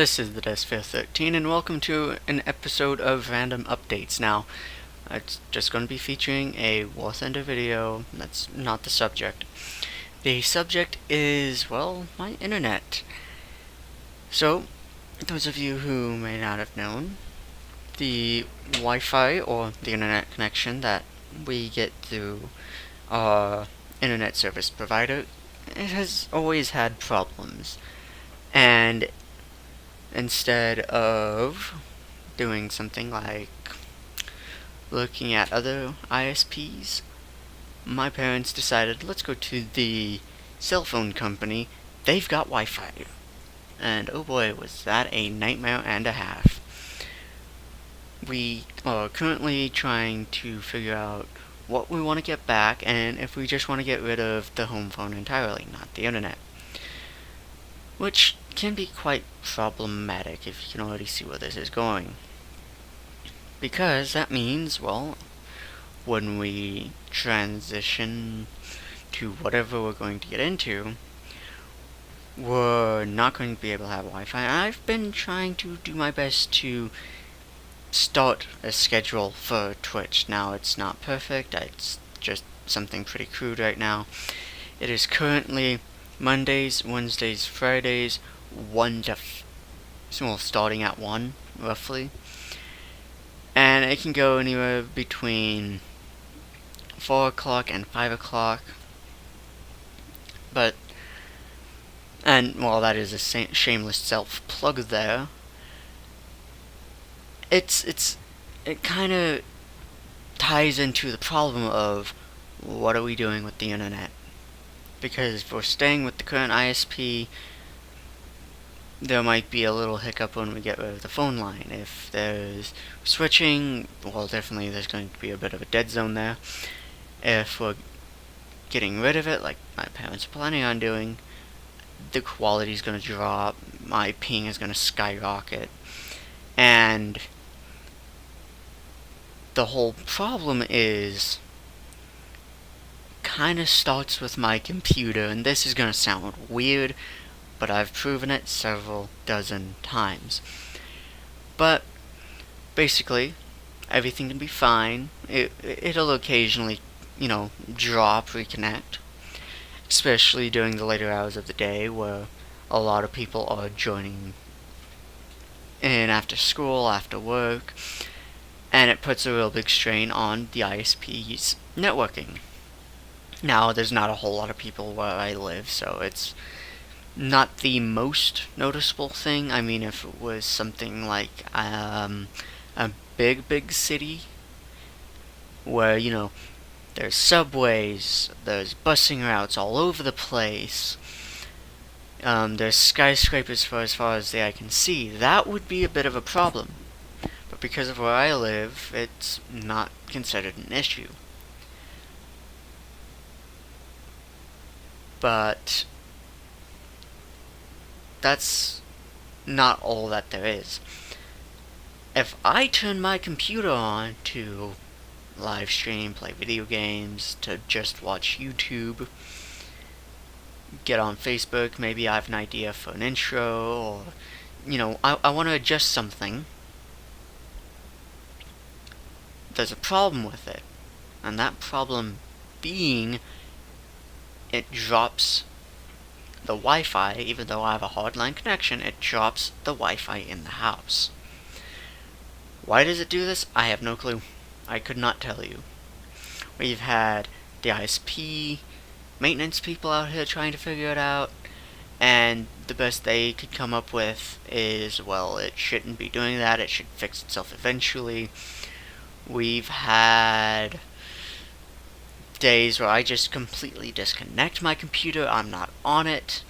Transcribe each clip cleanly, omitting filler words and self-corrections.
this is the Desphere13, and welcome to an episode of Random Updates. Now, it's just going to be featuring a War Thunder video. That's not the subject. The subject is, well, my internet. So, those of you who may not have known, the Wi-Fi or the internet connection that we get through our internet service provider, it has always had problems. And instead of doing something like looking at other ISPs, my parents decided, let's go to the cell phone company. They've got Wi-Fi. And oh boy, was that a nightmare and a half. We are currently trying to figure out what we want to get back and if we just want to get rid of the home phone entirely, not the internet. Which can be quite problematic if you can already see where this is going. Because that means, well, when we transition to whatever we're going to get into, we're not going to be able to have Wi-Fi. I've been trying to do my best to start a schedule for Twitch. Now, it's not perfect. It's just something pretty crude right now. It is currently Mondays, Wednesdays, Fridays, starting at 1, roughly. And it can go anywhere between 4 o'clock and 5 o'clock. But, that is a shameless self-plug there. It kind of ties into the problem of what are we doing with the internet? Because if we're staying with the current ISP, there might be a little hiccup when we get rid of the phone line. If there's switching, well, definitely there's going to be a bit of a dead zone there. If we're getting rid of it, like my parents are planning on doing, the quality is going to drop, my ping is going to skyrocket, and the whole problem is kind of starts with my computer, and this is going to sound weird, but I've proven it several dozen times. But basically, everything can be fine. It'll occasionally, drop, reconnect, especially during the later hours of the day where a lot of people are joining in after school, after work, and it puts a real big strain on the ISP's networking. Now, there's not a whole lot of people where I live, so it's not the most noticeable thing. I mean, if it was something like a big city where, there's subways, there's busing routes all over the place, there's skyscrapers for as far as the eye can see, that would be a bit of a problem. But because of where I live, it's not considered an issue. But that's not all that there is. If I turn my computer on to live stream, play video games, to just watch YouTube, get on Facebook, maybe I have an idea for an intro, or, I want to adjust something, there's a problem with it. And that problem being, it drops the Wi-Fi. Even though I have a hardline connection, it drops the Wi-Fi in the house. Why does it do this? I have no clue. I could not tell you. We've had the ISP maintenance people out here trying to figure it out, and the best they could come up with is, well, it shouldn't be doing that, it should fix itself eventually. We've had days where I just completely disconnect my computer, I'm not on it,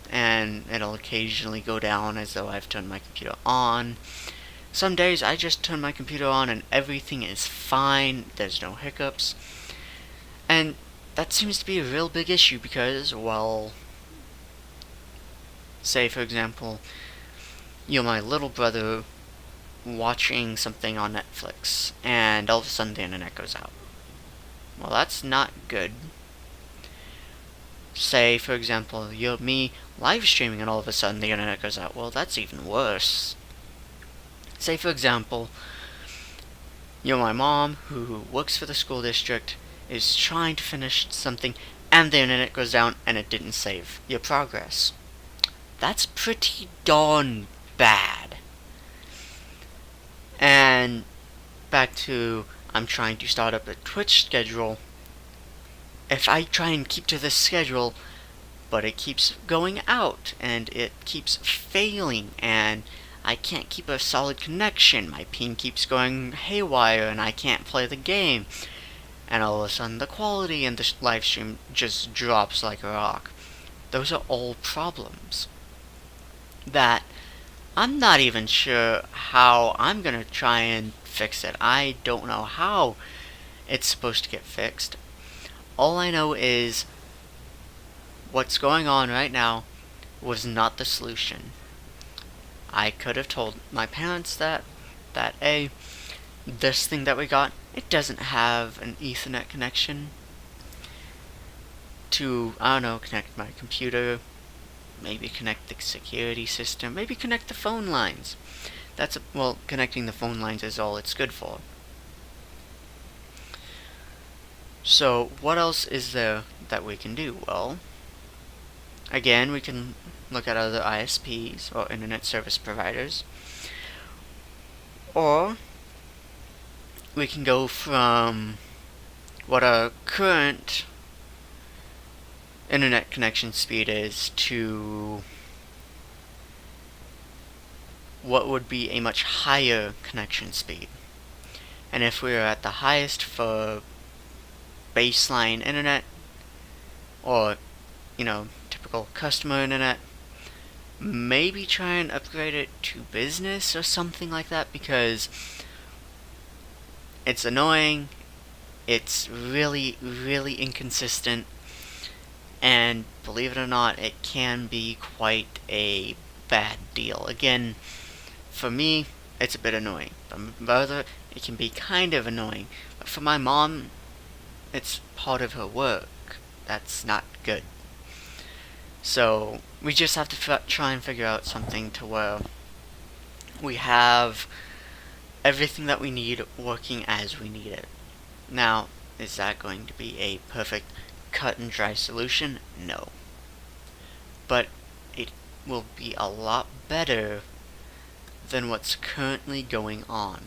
and it'll occasionally go down as though I've turned my computer on. Some days I just turn my computer on and everything is fine, there's no hiccups. And that seems to be a real big issue because, well, say for example, you're my little brother watching something on Netflix, and all of a sudden the internet goes out. Well, that's not good. Say, for example, you're me live streaming and all of a sudden the internet goes out. Well, that's even worse. Say, for example, you're my mom who works for the school district, is trying to finish something, and the internet goes down and it didn't save your progress. That's pretty darn bad. And back to I'm trying to start up a Twitch schedule. If I try and keep to this schedule, but it keeps going out and it keeps failing and I can't keep a solid connection, my ping keeps going haywire and I can't play the game, and all of a sudden the quality in the live stream just drops like a rock. Those are all problems that I'm not even sure how I'm gonna try and fix it. I don't know how it's supposed to get fixed. All I know is what's going on right now was not the solution. I could have told my parents that this thing that we got, it doesn't have an Ethernet connection to, I don't know, connect my computer, maybe connect the security system, maybe connect the phone lines. Well, connecting the phone lines is all it's good for. So, what else is there that we can do? Well, again, we can look at other ISPs or internet service providers. Or we can go from what our current internet connection speed is to what would be a much higher connection speed. And if we are at the highest for baseline internet, or, typical customer internet, maybe try and upgrade it to business or something like that, because it's annoying, it's really, really inconsistent, and believe it or not, it can be quite a bad deal. Again, for me, it's a bit annoying. For my brother, it can be kind of annoying. But for my mom, it's part of her work. That's not good. So, we just have to try and figure out something to where we have everything that we need working as we need it. Now, is that going to be a perfect cut and dry solution? No. But it will be a lot better than what's currently going on.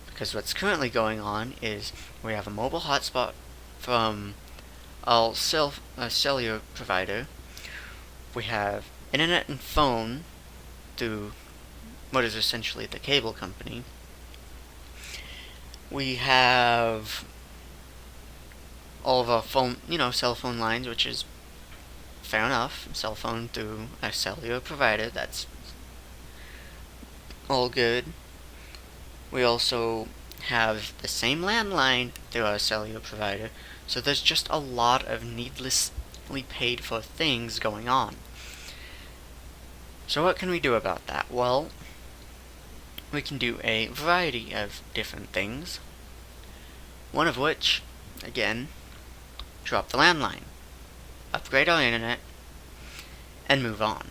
Because what's currently going on is we have a mobile hotspot from a cellular provider. We have internet and phone through what is essentially the cable company. We have all of our phone, cell phone lines, which is fair enough. Cell phone through a cellular provider, that's all good. We also have the same landline through our cellular provider, so there's just a lot of needlessly paid for things going on. So what can we do about that? Well, we can do a variety of different things. One of which, again, drop the landline, upgrade our internet, and move on.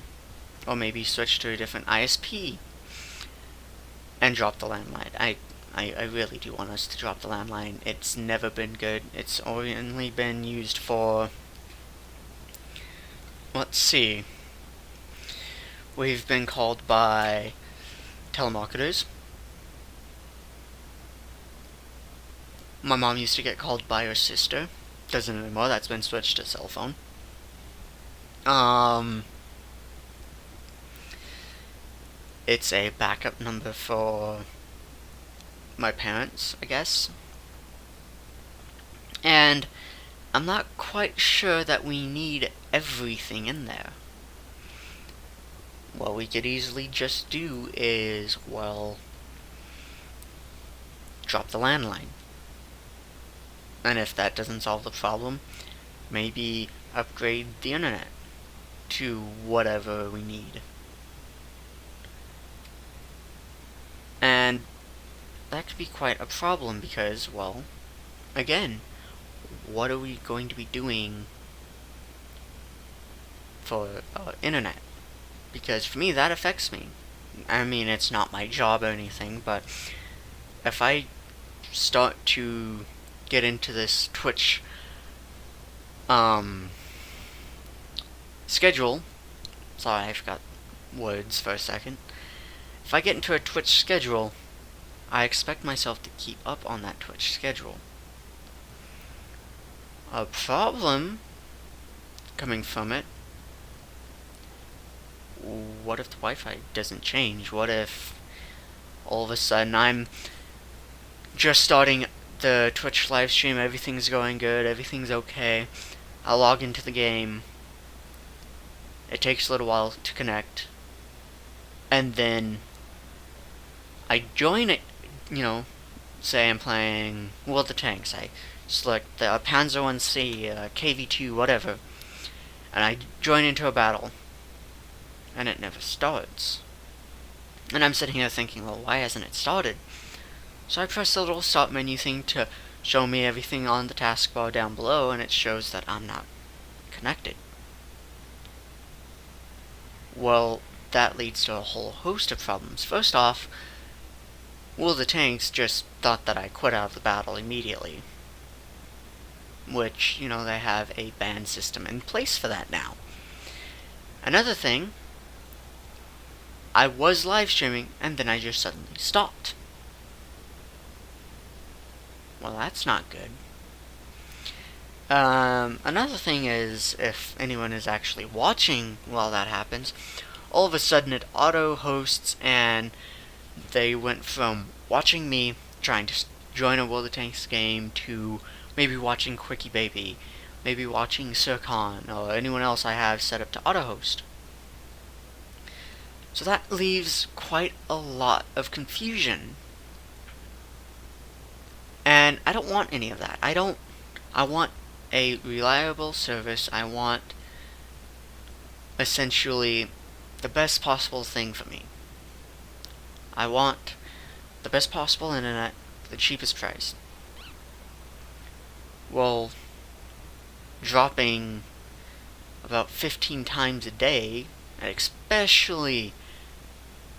Or maybe switch to a different ISP and drop the landline. I really do want us to drop the landline. It's never been good. It's only been used for, let's see, we've been called by telemarketers. My mom used to get called by her sister. Doesn't anymore, that's been switched to cell phone. It's a backup number for my parents, I guess. And I'm not quite sure that we need everything in there. What we could easily just do is, well, drop the landline. And if that doesn't solve the problem, maybe upgrade the internet to whatever we need. And that could be quite a problem because, well, again, what are we going to be doing for internet, because for me that affects me. I mean, it's not my job or anything, but if I start to get into this Twitch schedule, sorry, I forgot words for a second. If I get into a Twitch schedule, I expect myself to keep up on that Twitch schedule. A problem coming from it, what if the Wi-Fi doesn't change? What if all of a sudden I'm just starting the Twitch live stream, everything's going good, everything's okay, I log into the game, it takes a little while to connect, and then I join it, say I'm playing World of Tanks, I select the Panzer 1C, KV2, whatever, and I join into a battle, and it never starts. And I'm sitting here thinking, well, why hasn't it started? So I press the little start menu thing to show me everything on the taskbar down below, and it shows that I'm not connected. Well, that leads to a whole host of problems. First off, World of Tanks just thought that I quit out of the battle immediately. Which, they have a ban system in place for that now. Another thing, I was live streaming, and then I just suddenly stopped. Well, that's not good. Another thing is, if anyone is actually watching while that happens, all of a sudden it auto-hosts, and they went from watching me trying to join a World of Tanks game to maybe watching Quickie Baby, maybe watching Sircon, or anyone else I have set up to auto-host. So that leaves quite a lot of confusion. And I don't want any of that. I want a reliable service. I want essentially the best possible thing for me. I want the best possible internet for the cheapest price. Well, dropping about 15 times a day, especially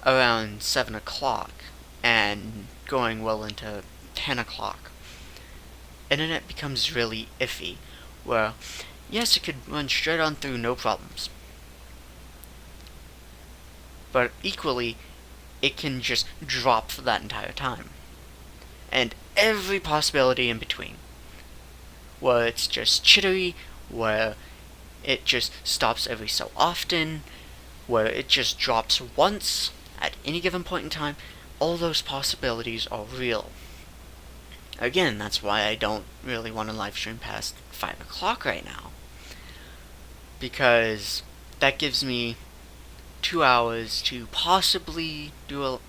around 7 o'clock, and going well into 10 o'clock, internet becomes really iffy, where, yes, it could run straight on through, no problems. But equally, it can just drop for that entire time. And every possibility in between. Where it's just jittery, where it just stops every so often, where it just drops once at any given point in time. All those possibilities are real. Again, that's why I don't really want to live stream past 5 o'clock right now. Because that gives me 2 hours to possibly do a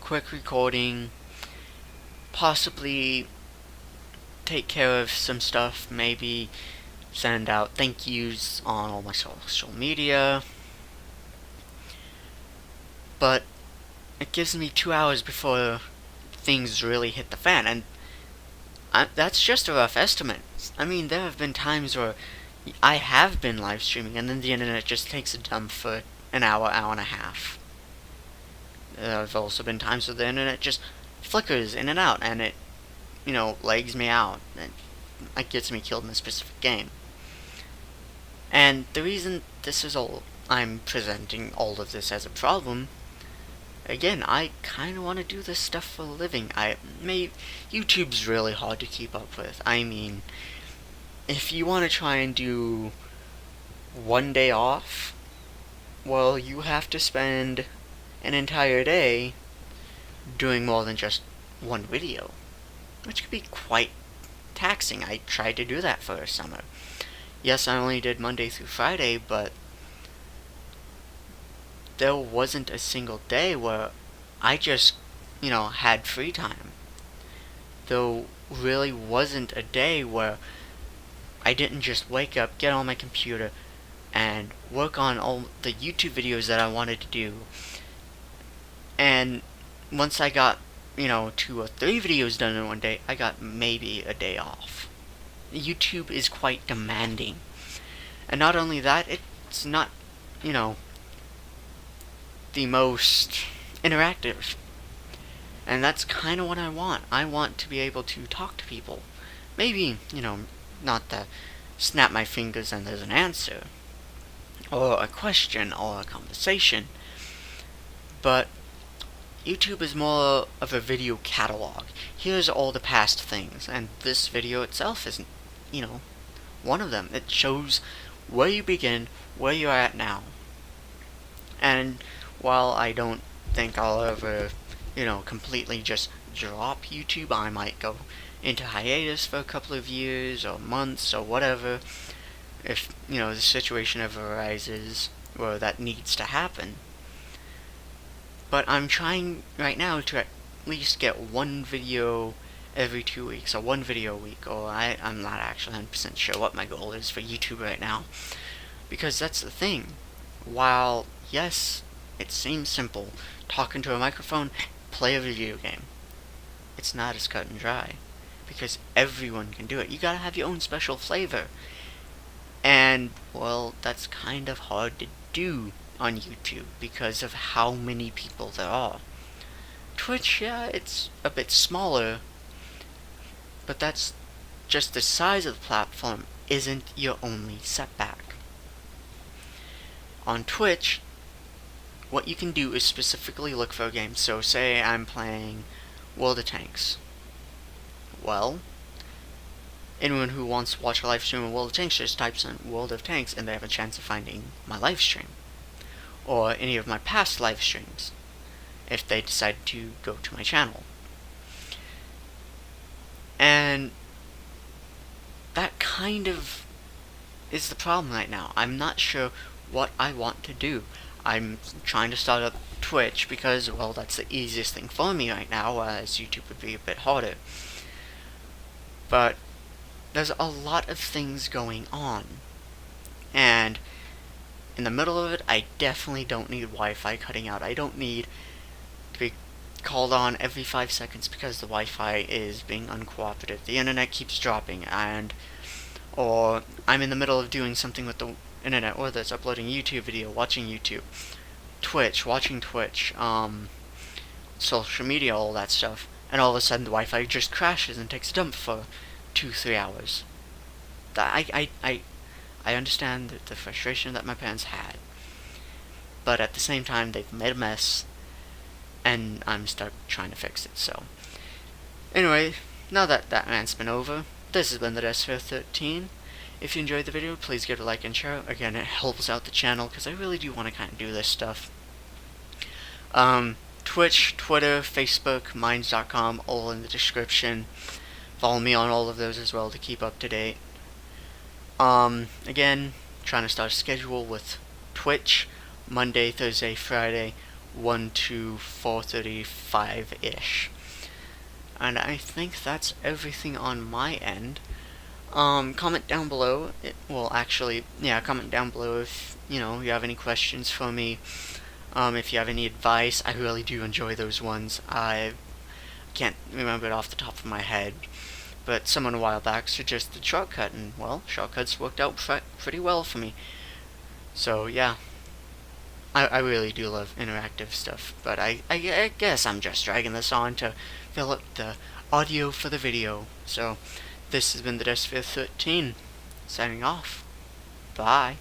quick recording, possibly take care of some stuff, maybe send out thank yous on all my social media. But it gives me 2 hours before things really hit the fan, and that's just a rough estimate. I mean, there have been times where I have been live streaming and then the internet just takes a dump for an hour, hour and a half. There have also been times where the internet just flickers in and out, and it, lags me out, and it gets me killed in a specific game. And the reason I'm presenting all of this as a problem, again, I kind of want to do this stuff for a living. YouTube's really hard to keep up with. I mean, if you want to try and do one day off, well, you have to spend an entire day doing more than just one video, which could be quite taxing. I tried to do that for a summer. Yes, I only did Monday through Friday, but there wasn't a single day where I just, had free time. There really wasn't a day where I didn't just wake up, get on my computer, and work on all the YouTube videos that I wanted to do. And once I got, 2 or 3 videos done in one day, I got maybe a day off. YouTube is quite demanding. And not only that, it's not the most interactive. And that's kind of what I want. I want to be able to talk to people. Maybe, not to snap my fingers and there's an answer, or a question, or a conversation. But YouTube is more of a video catalog. Here's all the past things, and this video itself is, one of them. It shows where you begin, where you're at now. And while I don't think I'll ever, completely just drop YouTube, I might go into hiatus for a couple of years, or months, or whatever, if, the situation ever arises where that needs to happen. But I'm trying right now to at least get one video every 2 weeks, or one video a week, or I'm not actually 100% sure what my goal is for YouTube right now. Because that's the thing. While, yes, it seems simple, talk into a microphone, play a video game, it's not as cut and dry. Because everyone can do it. You gotta have your own special flavor. And, well, that's kind of hard to do on YouTube because of how many people there are. Twitch, yeah, it's a bit smaller, but that's just the size of the platform isn't your only setback. On Twitch, what you can do is specifically look for a game. So say I'm playing World of Tanks. Well, anyone who wants to watch a live stream of World of Tanks just types in World of Tanks and they have a chance of finding my live stream. Or any of my past live streams, if they decide to go to my channel. And that kind of is the problem right now. I'm not sure what I want to do. I'm trying to start up Twitch because, well, that's the easiest thing for me right now, whereas YouTube would be a bit harder. But there's a lot of things going on. And in the middle of it, I definitely don't need Wi-Fi cutting out. I don't need to be called on every 5 seconds because the Wi-Fi is being uncooperative. The internet keeps dropping, or I'm in the middle of doing something with the internet, whether it's uploading a YouTube video, watching YouTube, Twitch, watching Twitch, social media, all that stuff, and all of a sudden the Wi-Fi just crashes and takes a dump for 2-3 hours. I understand the frustration that my parents had, but at the same time they've made a mess, and I'm trying to fix it. So anyway, now that rant's been over, this has been the Desphere 13. If you enjoyed the video, please give it a like and share. Again, it helps out the channel because I really do want to kind of do this stuff. Twitch, Twitter, Facebook, Minds.com, all in the description. Follow me on all of those as well to keep up to date. Again, trying to start a schedule with Twitch, Monday, Thursday, Friday, 1 to 4:35-ish. And I think that's everything on my end. Comment down below. Comment down below if, you have any questions for me. If you have any advice, I really do enjoy those ones. I can't remember it off the top of my head. But someone a while back suggested shortcut, and, well, shortcuts worked out pretty well for me. So, yeah. I really do love interactive stuff, but I guess I'm just dragging this on to fill up the audio for the video. So, this has been the Desphere 13, signing off. Bye.